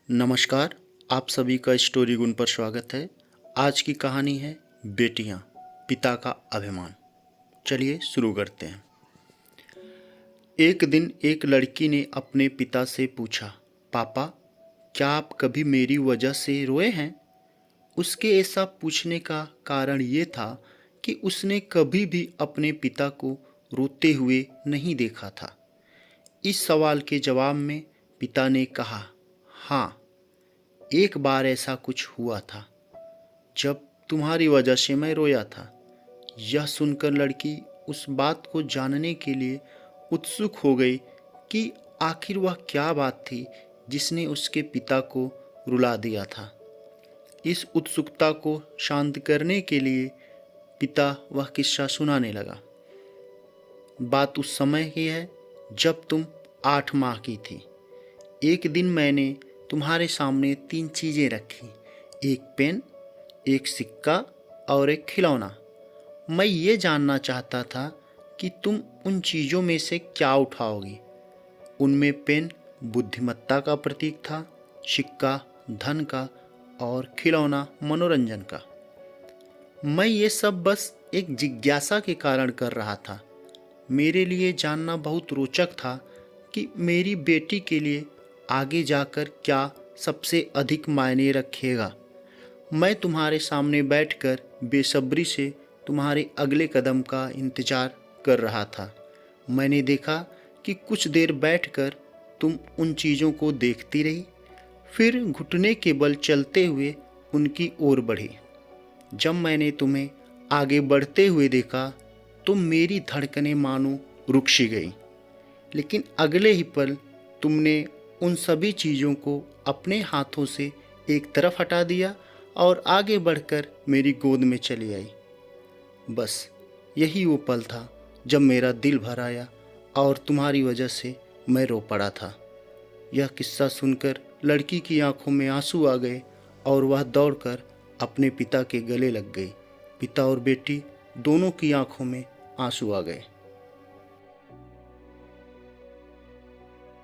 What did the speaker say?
नमस्कार, आप सभी का स्टोरी गुन पर स्वागत है। आज की कहानी है बेटियां, पिता का अभिमान। चलिए शुरू करते हैं। एक दिन एक लड़की ने अपने पिता से पूछा, पापा, क्या आप कभी मेरी वजह से रोए हैं? उसके ऐसा पूछने का कारण ये था कि उसने कभी भी अपने पिता को रोते हुए नहीं देखा था। इस सवाल के जवाब में पिता ने कहा, हाँ, एक बार ऐसा कुछ हुआ था जब तुम्हारी वजह से मैं रोया था। यह सुनकर लड़की उस बात को जानने के लिए उत्सुक हो गई कि आखिर वह क्या बात थी जिसने उसके पिता को रुला दिया था। इस उत्सुकता को शांत करने के लिए पिता वह किस्सा सुनाने लगा। बात उस समय की है जब तुम 8 माह की थी। एक दिन मैंने तुम्हारे सामने 3 चीज़ें रखी, एक पेन, एक सिक्का और एक खिलौना। मैं ये जानना चाहता था कि तुम उन चीज़ों में से क्या उठाओगी। उनमें पेन बुद्धिमत्ता का प्रतीक था, सिक्का धन का और खिलौना मनोरंजन का। मैं ये सब बस एक जिज्ञासा के कारण कर रहा था। मेरे लिए जानना बहुत रोचक था कि मेरी बेटी के लिए आगे जाकर क्या सबसे अधिक मायने रखेगा। मैं तुम्हारे सामने बैठकर बेसब्री से तुम्हारे अगले कदम का इंतज़ार कर रहा था। मैंने देखा कि कुछ देर बैठकर तुम उन चीज़ों को देखती रही, फिर घुटने के बल चलते हुए उनकी ओर बढ़ी। जब मैंने तुम्हें आगे बढ़ते हुए देखा तो मेरी धड़कनें मानो रुक सी गई, लेकिन अगले ही पल तुमने उन सभी चीज़ों को अपने हाथों से एक तरफ हटा दिया और आगे बढ़कर मेरी गोद में चली आई। बस यही वो पल था जब मेरा दिल भर आया और तुम्हारी वजह से मैं रो पड़ा था। यह किस्सा सुनकर लड़की की आंखों में आंसू आ गए और वह दौड़कर अपने पिता के गले लग गई। पिता और बेटी दोनों की आंखों में आंसू आ गए।